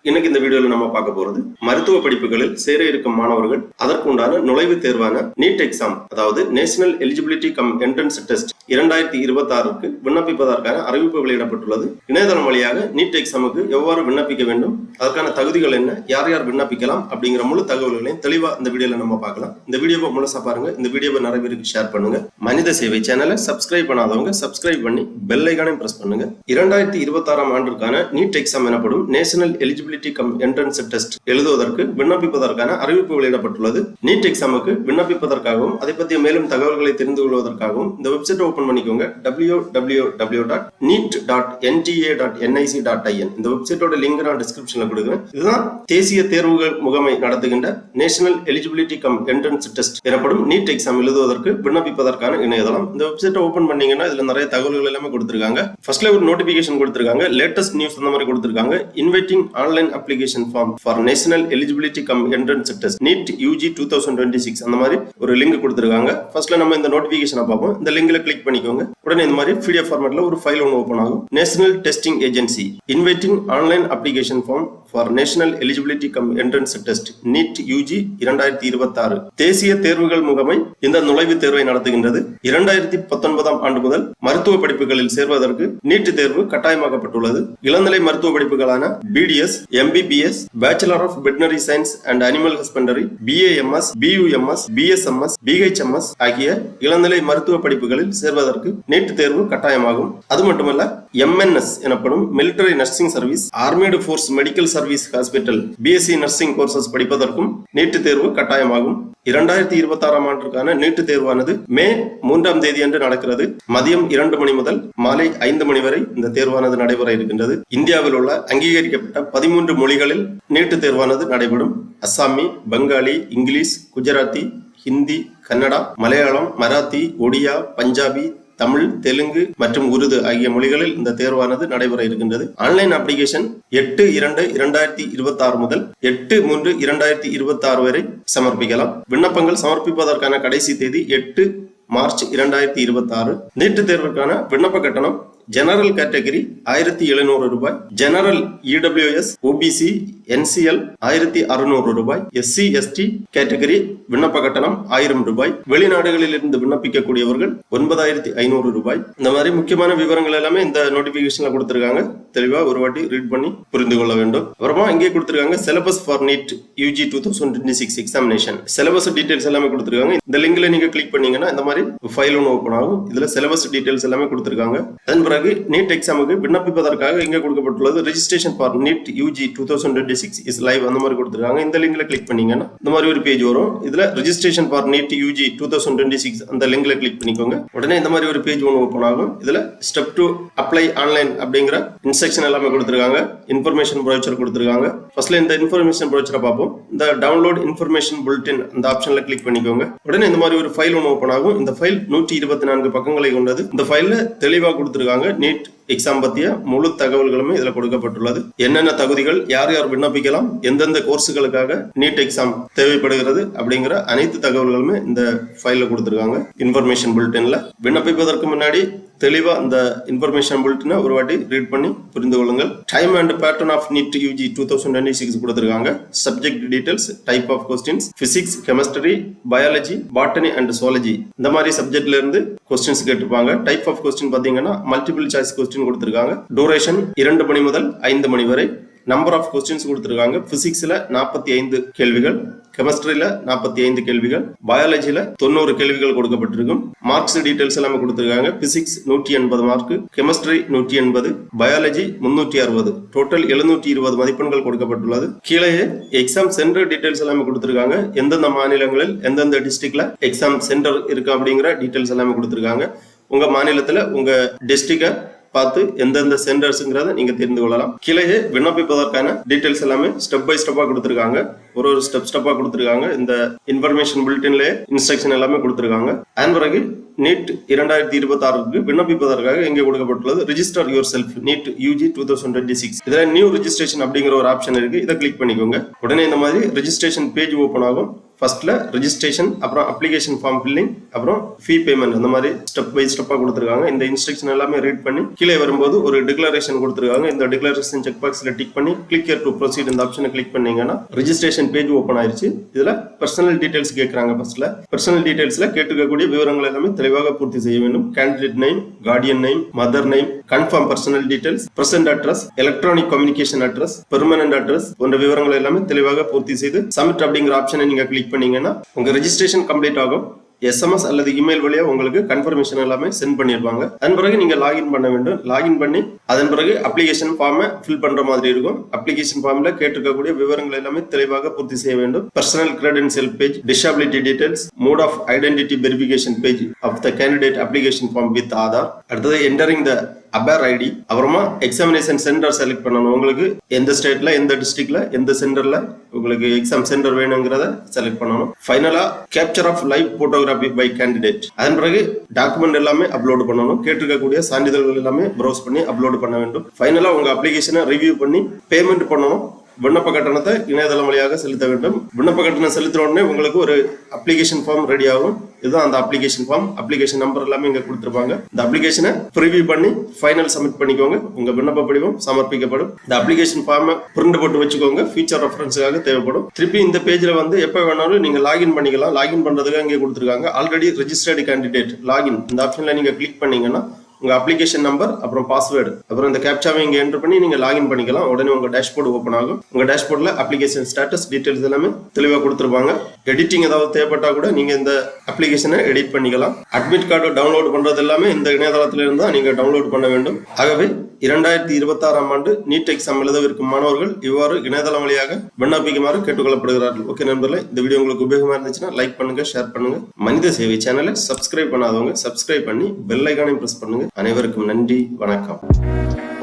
இன்னைக்கு இந்த வீடியோல நம்ம பார்க்க போறது மருத்துவ படிப்புகளில் சேர இருக்கும் மாணவர்கள் அதற்குண்டான நுழைவுத் தேர்வான நீட் எக்ஸாம், அதாவது national eligibility cum entrance test 2026க்கு விண்ணப்பிப்பதற்கான அறிவிப்பு வெளியிடப்பட்டுள்ளது. இணையதளம் வழியாக நீட் எக்ஸாமுக்கு எவ்வாறு விண்ணப்பிக்க வேண்டும், அதற்கான தகுதிகள் என்ன, யார் யார் விண்ணப்பிக்கலாம் அப்படிங்கிற முழு தகவல்களையும் தெளிவா இந்த வீடியோல நம்ம பார்க்கலாம். இந்த வீடியோவை முழுசா பாருங்க. இந்த வீடியோவை நிறைய பேருக்கு ஷேர் பண்ணுங்க. மனித சேவை சேனலை சப்ஸ்கிரைப் பண்ணாதவங்க சப்ஸ்கிரைப் பண்ணி பெல் ஐகானையும் பிரஸ் பண்ணுங்க. 2026ஆம் ஆண்டிற்கான நீட் எக்ஸாம் எனப்படும் national eligibility cum entrance test எழுதுவதற்கு விண்ணப்பிப்பதற்கான அறிவிப்பு வெளியிடப்பட்டுள்ளது. நீட் எக்ஸாமுக்கு விண்ணப்பிப்பதற்காகவும் அதை பற்றிய மேலும் தகவல்களை தெரிந்து கொள்வதற்காகவும் இந்த வெப்சைட் ஓபன் பண்ணிக்கோங்க. www.neet.nta.nic.in. இந்த வெப்சைட்டோட லிங்க் நான் டிஸ்கிரிப்ஷன்ல கொடுக்குறேன். இதுதான் தேசிய தேர்வுகள் முகமை நடத்துகின்ற national eligibility cum entrance test எனப்படும் நீட் எக்ஸாம் எழுதுவதற்கு விண்ணப்பிப்பதற்கான இணையதளம். இந்த வெப்சைட்டை ஓபன் பண்ணீங்கன்னா இதுல நிறைய தகவல்கள் எல்லாமே கொடுத்திருக்காங்க. ஃபர்ஸ்ட்ல ஒரு நோட்டிபிகேஷன் கொடுத்திருக்காங்க, லேட்டஸ்ட் நியூஸ் அந்த மாதிரி கொடுத்திருக்காங்க. Inviting online application form for national eligibility cum entrance test NEET UG 2026 அந்த மாதிரி ஒரு லிங்க் கொடுத்திருக்காங்க. ஃபர்ஸ்ட்ல நம்ம இந்த நோட்டிபிகேஷனை பார்ப்போம். இந்த லிங்க்ல கிளிக் பண்ணிக்கோங்க. உடனே இந்த மாதிரி PDF ஃபார்மேட்ல ஒரு ஃபைல் ஒன்று ஓபன் ஆகும். National testing agency inviting online application form for national eligibility cum entrance test NEET UG 2026. தேசிய தேர்வுகள் முகமை இந்த நுழைவுத் தேர்வை நடத்துகின்றது. 2019ஆம் ஆண்டு முதல் மருத்துவ படிப்புகளில் சேர்வதற்கு நீட் தேர்வு கட்டாயமாக்கப்பட்டுள்ளது. இளநிலை மருத்துவ படிப்புகளான BDS, MBBS, Bachelor of Veterinary Science and Animal Husbandry, BAMS, BUMS, BSMS, BHMS ஆகிய இளநிலை மருத்துவ படிப்புகளில் சேர்வதற்கு நீட் தேர்வு கட்டாயமாகும். அது மட்டுமல்ல, MNS எனப்படும் military nursing service, armed force medical service hospital, BSc nursing courses படிப்பதற்கும் நீட் தேர்வு கட்டாயமாகும். 2026ஆம் ஆண்டிற்கான நீட் தேர்வானது மே 3ஆம் தேதி அன்று நடக்கிறது. மதியம் 2 மணி முதல் மாலை 5 மணி வரை இந்த தேர்வானது நடைபெற இருக்கின்றது. இந்தியாவில் உள்ள அங்கீகரிக்கப்பட்ட 13 மொழிகளில் நீட் தேர்வானது நடைபெறும். அஸ்ஸாமி, பெங்காலி, இங்கிலீஷ், குஜராத்தி, ஹிந்தி, கன்னடா, மலையாளம், மராத்தி, ஒடியா, பஞ்சாபி, தமிழ், தெலுங்கு மற்றும் உருது ஆகிய மொழிகளில் இந்த தேர்வானது நடைபெற இருக்கின்றது. ஆன்லைன் அப்ளிகேஷன் 8/2/2026 முதல் 8/3/2026 வரை சமர்ப்பிக்கலாம். விண்ணப்பங்கள் சமர்ப்பிப்பதற்கான கடைசி தேதி 8 மார்ச் 2026. நீட் தேர்வுக்கான விண்ணப்ப கட்டணம் ஜெனரல் கேட்டகரி 1700 ரூபாய், ஜெனரல் EWS, OBC, NCL 1600 ரூபாய், SC ST கேட்டகரி விண்ணப்ப கட்டணம் 1000 ரூபாய், வெளிநாடுகளில் இருந்து விண்ணப்பிக்கக்கூடியவர்கள் 9500 ரூபாய். இந்த மாதிரி முக்கியமான விவரங்கள் எல்லாமே இந்த நோட்டிபிகேஷன்ல கொடுத்திருக்காங்க. தெளிவா ஒரு வாட்டி ரீட் பண்ணி புரிந்து கொள்ள வேண்டும். அப்புறமா இங்கே கொடுத்திருக்காங்க syllabus for NEET UG 2026 examination. Syllabus details எல்லாமே கொடுத்திருக்காங்க. இந்த லிங்க்ல நீங்க கிளிக் பண்ணீங்கன்னா இந்த மாதிரி ஃபைல் ஒன்று ஓபன் ஆகும். இதுல சிலபஸ் டீடைல்ஸ் எல்லாமே கொடுத்திருக்காங்க. அதன் பிறகு நீட் எக்ஸாமுக்கு விண்ணப்பிப்பதற்காக இங்கே கொடுக்கப்பட்டுள்ளது registration for NEET UG 2026 is live அந்த மாதிரி கொடுத்திருக்காங்க. இந்த லிங்க்ல கிளிக் பண்ணீங்கன்னா இந்த மாதிரி ஒரு பேஜ் வரும். இதுல ரெஜிஸ்ட்ரேஷன் ஃபார் நீட் UG 2026 அந்த லிங்க்ல கிளிக் பண்ணிக்கோங்க. உடனே இந்த மாதிரி ஒரு பேஜ் ஒன்று ஓபன் ஆகும். இதுல ஸ்டெப் 2 அப்ளை ஆன்லைன் அப்படிங்கிற இன்ஸ்ட்ரக்ஷன் எல்லாமே கொடுத்திருக்காங்க. இன்ஃபர்மேஷன் ப்ரௌச்சர் கொடுத்திருக்காங்க. ஃபர்ஸ்ட்ல இந்த இன்ஃபர்மேஷன் ப்ரௌச்சரை பார்ப்போம். இந்த டவுன்லோட் இன்ஃபர்மேஷன் புல்லட்டின் அந்த ஆப்ஷன்ல கிளிக் பண்ணிக்கோங்க. உடனே இந்த மாதிரி ஒரு ஃபைல் ஒன்று ஓபன் ஆகும். இந்த ஃபைல் 124 பக்கங்களை கொண்டது. இந்த ஃபைல்ல தெளிவா கொடுத்திருக்காங்க. நீட் எக்ஸாம் பத்திய முழு தகவல்களுமே இதுல கொடுக்கப்பட்டுள்ளது. என்னென்ன தகுதிகள், யார் யார் விண்ணப்பிக்கலாம், எந்தெந்த கோர்ஸுகளுக்காக நீட் எக்ஸாம் தேவைப்படுகிறது அப்படிங்கிற அனைத்து தகவல்களுமே இந்த ஃபைல்ல கொடுத்திருக்காங்க. இன்ஃபர்மேஷன் புல்லட்டின்ல விண்ணப்பிப்பதற்கு முன்னாடி தெளிவா இந்த இன்ஃபர்மேஷன் புல்லட்டினை ஒரு வாட்டி ரீட் பண்ணி புரிந்து கொள்ளுங்கள். Time and pattern of NEET UG 2026 கொடுத்திருக்காங்க. Subject details, type of questions, physics, chemistry, biology, botany and zoology இந்த மாதிரி சப்ஜெக்ட்ல இருந்து கொஸ்டின்ஸ் கேட்டிருப்பாங்க. டைப் ஆஃப் கொஸ்டின் பாத்தீங்கன்னா மல்டிபிள் சாய்ஸ் கொஸ்டின் கொடுத்திருக்காங்க. டூரேஷன் 2 மணி முதல் 5 மணி வரை. நம்பர் ஆஃப் கொஸ்டின்ஸ் கொடுத்திருக்காங்க. பிசிக்ஸ்ல 45 கேள்விகள், கெமிஸ்ட்ரியில 45 கேள்விகள், பயாலஜில 90 கேள்விகள் கொடுக்கப்பட்டிருக்கும். மார்க்ஸ் டீடைல்ஸ் எல்லாமே கொடுத்திருக்காங்க. Physics 180 mark, chemistry 180, biology 360, total 720 மதிப்பெண்கள் கொடுக்கப்பட்டுள்ளது. கீழே எக்ஸாம் சென்டர் டீடைல்ஸ் எல்லாமே கொடுத்திருக்காங்க. எந்தெந்த மாநிலங்களில் எந்தெந்த டிஸ்ட்ரிக்ட்ல எக்ஸாம் சென்டர் இருக்கு அப்படிங்கிற டீடைல்ஸ் எல்லாமே கொடுத்திருக்காங்க. உங்க மாநிலத்துல உங்க டிஸ்ட்ரிக்ட பார்த்து எந்தெந்த சென்டர்ஸ்ங்கிறத நீங்க தெரிந்து கொள்ளலாம். கீழே விண்ணப்பிப்பதற்கான டீடைல்ஸ் எல்லாமே ஸ்டெப் பை ஸ்டெப்பா கொடுத்திருக்காங்க. ஒரு ஸ்டெப்பா கொடுத்திருக்காங்க. இந்த இன்ஃபர்மேஷன் புல்லட்டின்ல இன்ஸ்ட்ரக்ஷன் எல்லாமே கொடுத்திருக்காங்க. அதன் பிறகு நீட் 2026க்கு விண்ணப்பிப்பதற்காக இங்கே கொடுக்கப்பட்டுள்ளது register yourself NEET UG 2026. இதுல நியூ ரெஜிஸ்ட்ரேஷன் அப்படிங்கிற ஒரு ஆப்ஷன் இருக்கு. இதை கிளிக் பண்ணிக்கோங்க. உடனே இந்த மாதிரி ரெஜிஸ்ட்ரேஷன் பேஜ் ஓபன் ஆகும். ஃபர்ஸ்ட்ல ரெஜிஸ்ட்ரேஷன், அப்புறம் அப்ளிகேஷன் ஃபார்ம் ஃபில்லிங், அப்புறம் ஃபீ பேமெண்ட், அந்த மாதிரி ஸ்டெப் பை ஸ்டெப்பா கொடுத்துருக்காங்க. இந்த இன்ஸ்ட்ரக்ஷன் எல்லாமே ரீட் பண்ணி கீழே வரும்போது ஒரு டிக்ளரேஷன் கொடுத்துருக்காங்க. இந்த டிக்ளரேஷன் செக் பாக்ஸ்ல டிக் பண்ணி கிளிக் ஹியர் டு ப்ரொசீட் இந்த ஆப்ஷனை கிளிக் பண்ணீங்கன்னா ரெஜிஸ்ட்ரேஷன் பேஜ் ஓபன் ஆயிருச்சு. இதுல பர்சனல் டீடைல்ஸ் கேட்கறாங்க. ஃபர்ஸ்ட்ல பர்சனல் டீடைல்ஸ்ல கேட்டுக்கக்கூடிய விவரங்கள் எல்லாமே தெளிவாக பூர்த்தி செய்ய வேண்டும். Candidate name, Guardian name, mother name, confirm personal details, present address, electronic communication address, permanent address போன்ற விவரங்கள் எல்லாமே தெளிவாக பூர்த்தி செய்து சப்மிட் அப்படிங்கிற ஆப்ஷனை நீங்க கிளிக் பண்ணீங்கன்னா உங்க ரெஜிஸ்ட்ரேஷன் கம்ப்ளீட் ஆகும். எஸ்எம்எஸ் அல்லது இமெயில் வழியா உங்களுக்கு கன்ஃபர்மேஷன் எல்லாமே சென்ட் பண்ணிருப்பாங்க. அதன் பிறகு நீங்க லாகின் பண்ண வேண்டும். லாகின் பண்ணி அதன் பிறகு அப்ளிகேஷன் ஃபார்மை ஃபில் பண்ற மாதிரி இருக்கும். அப்ளிகேஷன் ஃபார்ம்ல கேட்டிருக்கக்கூடிய விவரங்கள் எல்லாமே தெளிவாக பூர்த்தி செய்ய வேண்டும். Personal credential page, disability details, mode of identity verification page of the candidate application form with Aadhaar. அடுத்தது என்டரிங் த அபேர் ஐடி. அப்புறமா எக்ஸாமினேஷன் சென்டர் செலக்ட் பண்ணணும். உங்களுக்கு எந்த ஸ்டேட்ல, எந்த டிஸ்ட்ரிக்ட்ல, எந்த சென்டர்ல உங்களுக்கு எக்ஸாம் சென்டர் வேணுங்கிறத செலக்ட் பண்ணணும். ஃபைனலா capture of live photography by candidate. அதன் பிறகு டாக்குமெண்ட் எல்லாமே அப்லோட் பண்ணணும். கேட்டிருக்கக்கூடிய சான்றிதழ்கள் எல்லாமே ப்ரௌஸ் பண்ணி அப்லோட் பண்ண வேண்டும். ஃபைனலா உங்க அப்ளிகேஷனை ரிவ்யூ பண்ணி பேமெண்ட் பண்ணணும். விண்ணப்ப கட்டணத்தை இணையதளம் வழியாக செலுத்த வேண்டும். விண்ணப்ப கட்டணம் செலுத்தின உடனே உங்களுக்கு ஒரு அப்ளிகேஷன் ஃபார்ம் ரெடி ஆகும். இதுதான் அந்த அப்ளிகேஷன் ஃபார்ம். அப்ளிகேஷன் நம்பர் எல்லாமே இங்க கொடுத்திருப்பாங்க. இந்த அப்ளிகேஷனை ப்ரிவியூ பண்ணி ஃபைனல் சப்மிட் பண்ணிக்கோங்க. உங்க விண்ணப்ப படிவம் சமர்ப்பிக்கப்படும். இந்த அப்ளிகேஷன் ஃபார்மை பிரிண்ட் போட்டு வச்சுக்கோங்க. ஃபியூச்சர் ரெஃபரன்ஸுக்காக தேவைப்படும். திருப்பி இந்த பேஜ்ல வந்து எப்ப வேணாலும் நீங்க லாகின் பண்ணிக்கலாம். லாகின் பண்றதுக்கு இங்கே கொடுத்திருக்காங்க. ஆல்ரெடி ரெஜிஸ்டர்டு கேண்டிடேட் லாகின் இந்த ஆப்ஷன்ல நீங்க கிளிக் பண்ணீங்கன்னா உங்க அப்ளிகேஷன் நம்பர், அப்புறம் பாஸ்வேர்டு, அப்புறம் இந்த கேப்சாவை இங்க என்டர் பண்ணி நீங்க லாகின் பண்ணிக்கலாம். உடனே உங்க டேஷ்போர்டு ஓபன் ஆகும். உங்க டேஷ்போர்ட்ல அப்ளிகேஷன் ஸ்டேட்டஸ் டீடைல்ஸ் எல்லாமே தெளிவா கொடுத்திருப்பாங்க. எடிட்டிங் ஏதாவது தேவைப்பட்டா கூட நீங்க இந்த அப்ளிகேஷனை எடிட் பண்ணிக்கலாம். அட்மிட் கார்டு டவுன்லோட் பண்றது எல்லாமே இந்த இணையதளத்துல இருந்தா நீங்க டவுன்லோட் பண்ண வேண்டும். ஆகவே 2026ஆம் ஆண்டு நீட் எக்ஸாம் எழுதவிருக்கும் மாணவர்கள் இவ்வாறு இணையதளம் வழியாக விண்ணப்பிக்குமாறு கேட்டுக்கொள்ளப்படுகிறார்கள். ஓகே நண்பர்களே, இந்த வீடியோ உங்களுக்கு உபயோகமா இருந்துச்சுன்னா லைக் பண்ணுங்க, ஷேர் பண்ணுங்க. மனித சேவை சேனலை சப்ஸ்கிரைப் பண்ணாதவங்க சப்ஸ்கிரைப் பண்ணி பெல் ஐகானையும் பிரஸ் பண்ணுங்க. அனைவருக்கும் நன்றி, வணக்கம்.